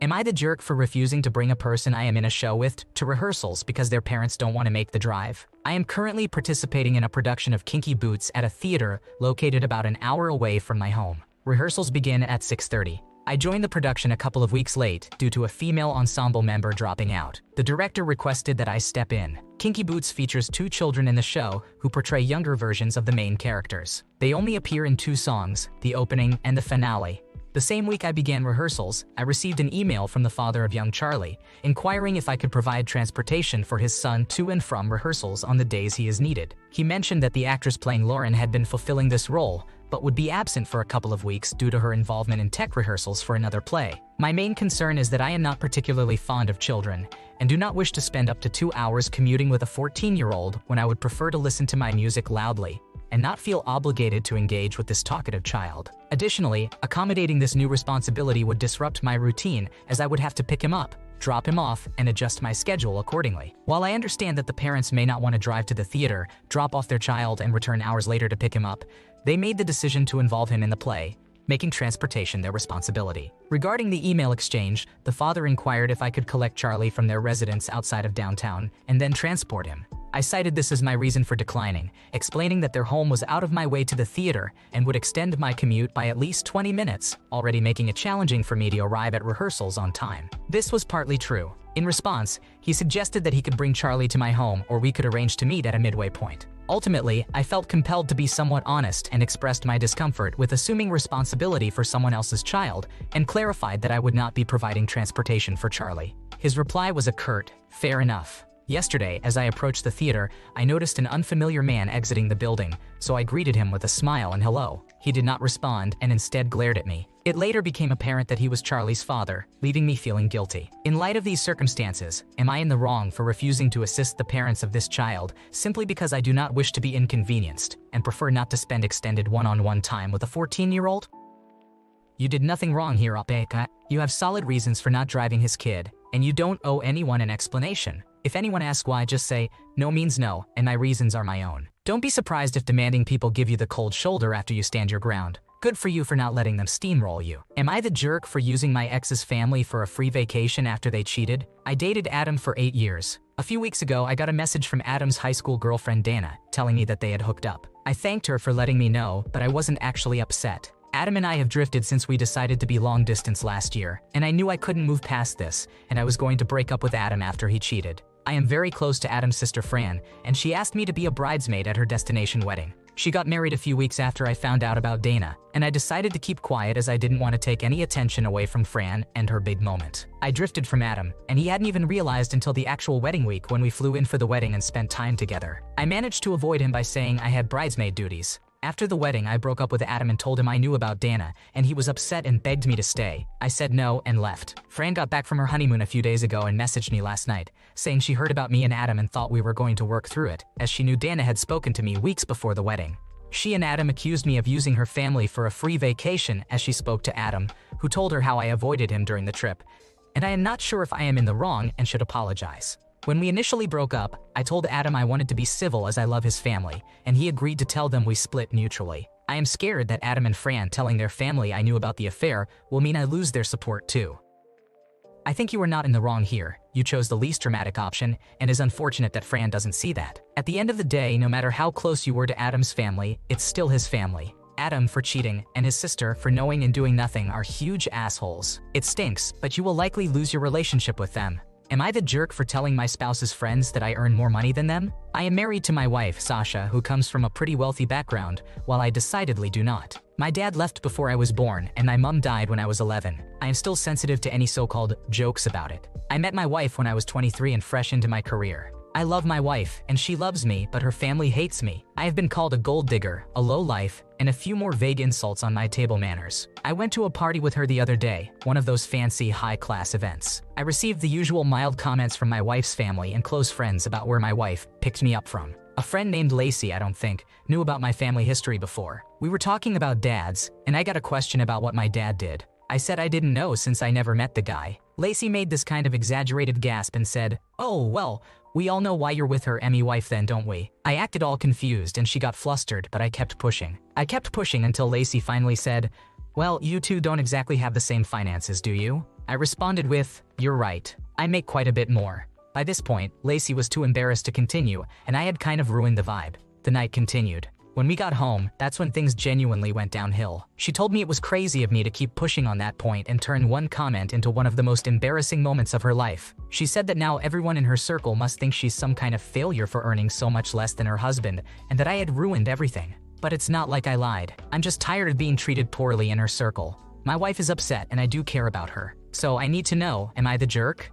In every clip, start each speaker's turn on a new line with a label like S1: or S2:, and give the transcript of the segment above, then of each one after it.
S1: Am I the jerk for refusing to bring a person I am in a show with to rehearsals because their parents don't want to make the drive? I am currently participating in a production of Kinky Boots at a theater located about an hour away from my home. Rehearsals begin at 6:30. I joined the production a couple of weeks late due to a female ensemble member dropping out. The director requested that I step in. Kinky Boots features 2 children in the show who portray younger versions of the main characters. They only appear in 2 songs, the opening and the finale. The same week I began rehearsals, I received an email from the father of young Charlie, inquiring if I could provide transportation for his son to and from rehearsals on the days he is needed. He mentioned that the actress playing Lauren had been fulfilling this role, but would be absent for a couple of weeks due to her involvement in tech rehearsals for another play. My main concern is that I am not particularly fond of children, and do not wish to spend up to 2 hours commuting with a 14-year-old when I would prefer to listen to my music loudly and not feel obligated to engage with this talkative child. Additionally, accommodating this new responsibility would disrupt my routine as I would have to pick him up, drop him off, and adjust my schedule accordingly. While I understand that the parents may not want to drive to the theater, drop off their child, and return hours later to pick him up, they made the decision to involve him in the play, making transportation their responsibility. Regarding the email exchange, the father inquired if I could collect Charlie from their residence outside of downtown and then transport him. I cited this as my reason for declining, explaining that their home was out of my way to the theater and would extend my commute by at least 20 minutes, already making it challenging for me to arrive at rehearsals on time. This was partly true. In response, he suggested that he could bring Charlie to my home or we could arrange to meet at a midway point. Ultimately, I felt compelled to be somewhat honest and expressed my discomfort with assuming responsibility for someone else's child and clarified that I would not be providing transportation for Charlie. His reply was a curt, "Fair enough." Yesterday, as I approached the theater, I noticed an unfamiliar man exiting the building, so I greeted him with a smile and hello. He did not respond and instead glared at me. It later became apparent that he was Charlie's father, leaving me feeling guilty. In light of these circumstances, am I in the wrong for refusing to assist the parents of this child simply because I do not wish to be inconvenienced and prefer not to spend extended one-on-one time with a 14-year-old? You did nothing wrong here, Aita. You have solid reasons for not driving his kid, and you don't owe anyone an explanation. If anyone asks why, just say, no means no, and my reasons are my own. Don't be surprised if demanding people give you the cold shoulder after you stand your ground. Good for you for not letting them steamroll you. Am I the jerk for using my ex's family for a free vacation after they cheated? I dated Adam for 8 years. A few weeks ago, I got a message from Adam's high school girlfriend Dana, telling me that they had hooked up. I thanked her for letting me know, but I wasn't actually upset. Adam and I have drifted since we decided to be long distance last year, and I knew I couldn't move past this, and I was going to break up with Adam after he cheated. I am very close to Adam's sister Fran, and she asked me to be a bridesmaid at her destination wedding. She got married a few weeks after I found out about Dana, and I decided to keep quiet as I didn't want to take any attention away from Fran and her big moment. I drifted from Adam, and he hadn't even realized until the actual wedding week when we flew in for the wedding and spent time together. I managed to avoid him by saying I had bridesmaid duties. After the wedding, I broke up with Adam and told him I knew about Dana, and he was upset and begged me to stay. I said no and left. Fran got back from her honeymoon a few days ago and messaged me last night, saying she heard about me and Adam and thought we were going to work through it, as she knew Dana had spoken to me weeks before the wedding. She and Adam accused me of using her family for a free vacation as she spoke to Adam, who told her how I avoided him during the trip, and I am not sure if I am in the wrong and should apologize. When we initially broke up, I told Adam I wanted to be civil as I love his family, and he agreed to tell them we split mutually. I am scared that Adam and Fran telling their family I knew about the affair will mean I lose their support too. I think you are not in the wrong here. You chose the least dramatic option, and it's unfortunate that Fran doesn't see that. At the end of the day, no matter how close you were to Adam's family, it's still his family. Adam for cheating, and his sister for knowing and doing nothing are huge assholes. It stinks, but you will likely lose your relationship with them. Am I the jerk for telling my spouse's friends that I earn more money than them? I am married to my wife, Sasha, who comes from a pretty wealthy background, while I decidedly do not. My dad left before I was born, and my mom died when I was 11. I am still sensitive to any so-called jokes about it. I met my wife when I was 23 and fresh into my career. I love my wife, and she loves me, but her family hates me. I have been called a gold digger, a lowlife, and a few more vague insults on my table manners. I went to a party with her the other day, one of those fancy high-class events. I received the usual mild comments from my wife's family and close friends about where my wife picked me up from. A friend named Lacey, I don't think, knew about my family history before. We were talking about dads, and I got a question about what my dad did. I said I didn't know since I never met the guy. Lacey made this kind of exaggerated gasp and said, "Oh, well, we all know why you're with her Emmy wife then, don't we?" I acted all confused and she got flustered, but I kept pushing. I kept pushing until Lacey finally said, "Well, you two don't exactly have the same finances, do you?" I responded with, "You're right. I make quite a bit more." By this point, Lacey was too embarrassed to continue, and I had kind of ruined the vibe. The night continued. When we got home, that's when things genuinely went downhill. She told me it was crazy of me to keep pushing on that point and turn one comment into one of the most embarrassing moments of her life. She said that now everyone in her circle must think she's some kind of failure for earning so much less than her husband, and that I had ruined everything. But it's not like I lied. I'm just tired of being treated poorly in her circle. My wife is upset and I do care about her. So I need to know, am I the jerk?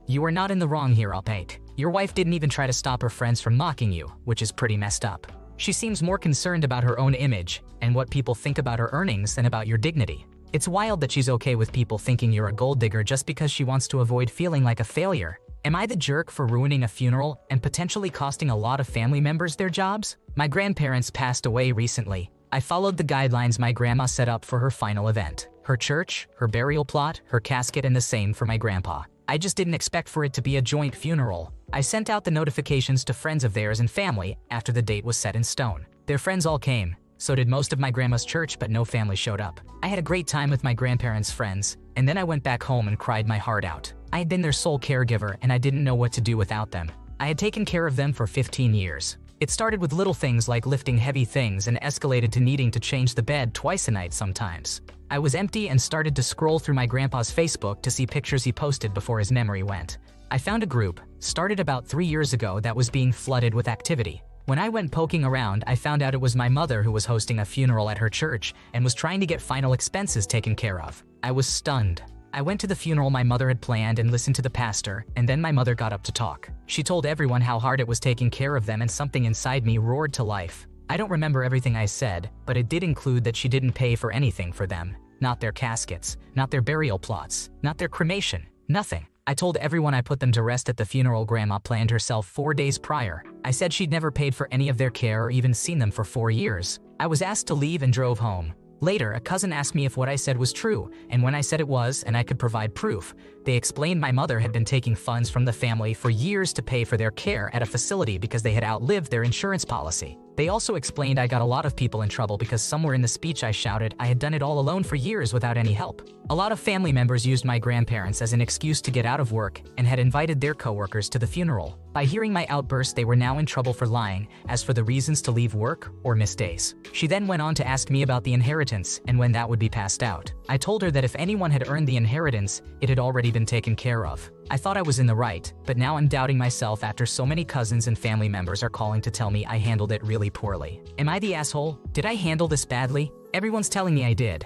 S1: You are not in the wrong here, Aita. Your wife didn't even try to stop her friends from mocking you, which is pretty messed up. She seems more concerned about her own image and what people think about her earnings than about your dignity. It's wild that she's okay with people thinking you're a gold digger just because she wants to avoid feeling like a failure. Am I the jerk for ruining a funeral and potentially costing a lot of family members their jobs? My grandparents passed away recently. I followed the guidelines my grandma set up for her final event. Her church, her burial plot, her casket, and the same for my grandpa. I just didn't expect for it to be a joint funeral. I sent out the notifications to friends of theirs and family after the date was set in stone. Their friends all came. So did most of my grandma's church, but no family showed up. I had a great time with my grandparents' friends, and then I went back home and cried my heart out. I had been their sole caregiver and I didn't know what to do without them. I had taken care of them for 15 years. It started with little things like lifting heavy things and escalated to needing to change the bed twice a night sometimes. I was empty and started to scroll through my grandpa's Facebook to see pictures he posted before his memory went. I found a group, started about 3 years ago, that was being flooded with activity. When I went poking around, I found out it was my mother who was hosting a funeral at her church and was trying to get final expenses taken care of. I was stunned. I went to the funeral my mother had planned and listened to the pastor, and then my mother got up to talk. She told everyone how hard it was taking care of them, and something inside me roared to life. I don't remember everything I said, but it did include that she didn't pay for anything for them. Not their caskets, not their burial plots, not their cremation, nothing. I told everyone I put them to rest at the funeral Grandma planned herself 4 days prior. I said she'd never paid for any of their care or even seen them for 4 years. I was asked to leave and drove home. Later, a cousin asked me if what I said was true, and when I said it was and I could provide proof, they explained my mother had been taking funds from the family for years to pay for their care at a facility because they had outlived their insurance policy. They also explained I got a lot of people in trouble because somewhere in the speech I shouted I had done it all alone for years without any help. A lot of family members used my grandparents as an excuse to get out of work and had invited their coworkers to the funeral. By hearing my outburst, they were now in trouble for lying as for the reasons to leave work or miss days. She then went on to ask me about the inheritance and when that would be passed out. I told her that if anyone had earned the inheritance, it had already been taken care of. I thought I was in the right, but now I'm doubting myself after so many cousins and family members are calling to tell me I handled it really poorly. Am I the asshole? Did I handle this badly? Everyone's telling me I did.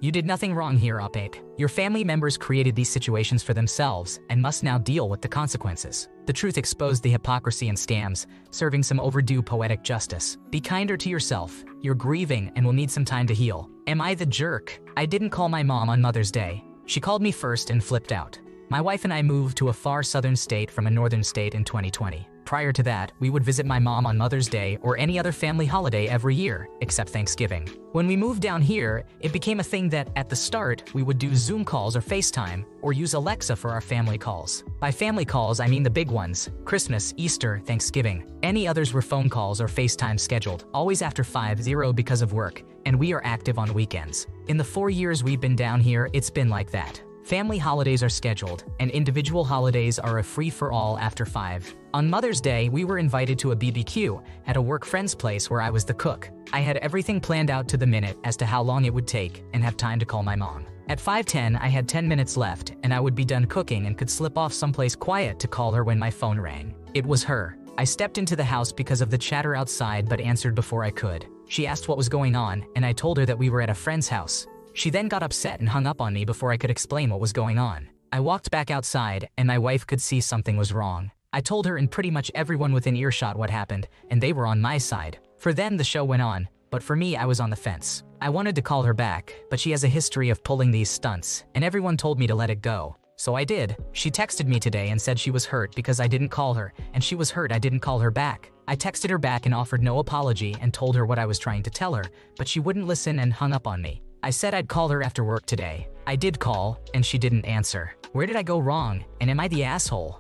S1: You did nothing wrong here, Aita. Your family members created these situations for themselves and must now deal with the consequences. The truth exposed the hypocrisy and scams, serving some overdue poetic justice. Be kinder to yourself. You're grieving and will need some time to heal. Am I the jerk? I didn't call my mom on Mother's Day. She called me first and flipped out. My wife and I moved to a far southern state from a northern state in 2020. Prior to that, we would visit my mom on Mother's Day or any other family holiday every year, except Thanksgiving. When we moved down here, it became a thing that, at the start, we would do Zoom calls or FaceTime, or use Alexa for our family calls. By family calls, I mean the big ones: Christmas, Easter, Thanksgiving. Any others were phone calls or FaceTime scheduled, always after 5:0 because of work, and we are active on weekends. In the 4 years we've been down here, it's been like that. Family holidays are scheduled, and individual holidays are a free-for-all after 5. On Mother's Day, we were invited to a BBQ at a work friend's place where I was the cook. I had everything planned out to the minute as to how long it would take and have time to call my mom. At 5:10, I had 10 minutes left, and I would be done cooking and could slip off someplace quiet to call her when my phone rang. It was her. I stepped into the house because of the chatter outside but answered before I could. She asked what was going on, and I told her that we were at a friend's house. She then got upset and hung up on me before I could explain what was going on. I walked back outside, and my wife could see something was wrong. I told her and pretty much everyone within earshot what happened, and they were on my side. For them, the show went on, but for me, I was on the fence. I wanted to call her back, but she has a history of pulling these stunts, and everyone told me to let it go. So I did. She texted me today and said she was hurt because I didn't call her, and she was hurt I didn't call her back. I texted her back and offered no apology and told her what I was trying to tell her, but she wouldn't listen and hung up on me. I said I'd call her after work today. I did call, and she didn't answer. Where did I go wrong, and am I the asshole?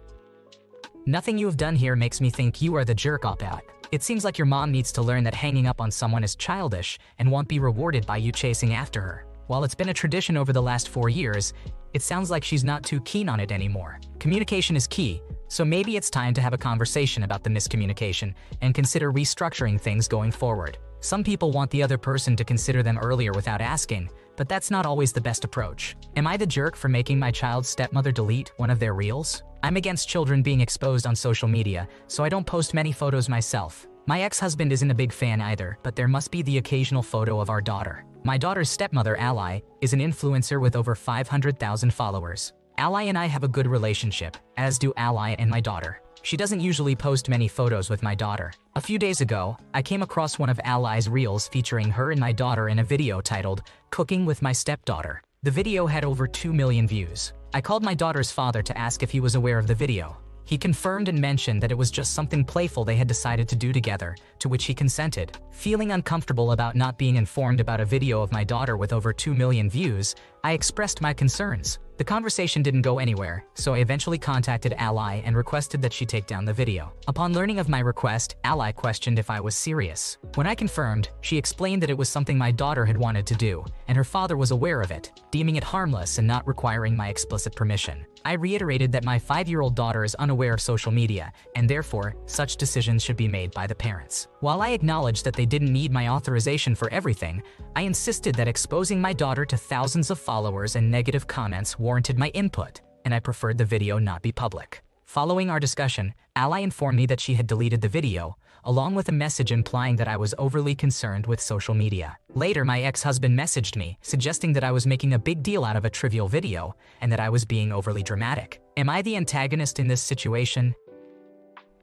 S1: Nothing you have done here makes me think you are the jerk Aita. It seems like your mom needs to learn that hanging up on someone is childish and won't be rewarded by you chasing after her. While it's been a tradition over the last 4 years, it sounds like she's not too keen on it anymore. Communication is key, so maybe it's time to have a conversation about the miscommunication and consider restructuring things going forward. Some people want the other person to consider them earlier without asking, but that's not always the best approach. Am I the jerk for making my child's stepmother delete one of their reels? I'm against children being exposed on social media, so I don't post many photos myself. My ex-husband isn't a big fan either, but there must be the occasional photo of our daughter. My daughter's stepmother, Ally, is an influencer with over 500,000 followers. Ally and I have a good relationship, as do Ally and my daughter. She doesn't usually post many photos with my daughter. A few days ago, I came across one of Ally's reels featuring her and my daughter in a video titled, "Cooking with My Stepdaughter." The video had over 2 million views. I called my daughter's father to ask if he was aware of the video. He confirmed and mentioned that it was just something playful they had decided to do together, to which he consented. Feeling uncomfortable about not being informed about a video of my daughter with over 2 million views, I expressed my concerns. The conversation didn't go anywhere, so I eventually contacted Ally and requested that she take down the video. Upon learning of my request, Ally questioned if I was serious. When I confirmed, she explained that it was something my daughter had wanted to do, and her father was aware of it, deeming it harmless and not requiring my explicit permission. I reiterated that my 5-year-old daughter is unaware of social media, and therefore, such decisions should be made by the parents. While I acknowledged that they didn't need my authorization for everything, I insisted that exposing my daughter to thousands of followers and negative comments warranted my input, and I preferred the video not be public. Following our discussion, Ally informed me that she had deleted the video, along with a message implying that I was overly concerned with social media. Later, my ex-husband messaged me, suggesting that I was making a big deal out of a trivial video, and that I was being overly dramatic. Am I the antagonist in this situation?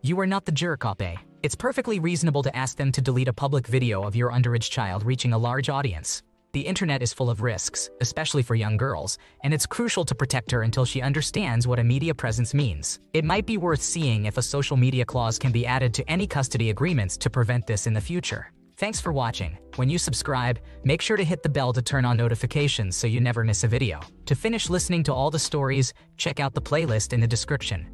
S1: You are not the jerk, Aita. It's perfectly reasonable to ask them to delete a public video of your underage child reaching a large audience. The internet is full of risks, especially for young girls, and it's crucial to protect her until she understands what a media presence means. It might be worth seeing if a social media clause can be added to any custody agreements to prevent this in the future. Thanks for watching. When you subscribe, make sure to hit the bell to turn on notifications so you never miss a video. To finish listening to all the stories, check out the playlist in the description.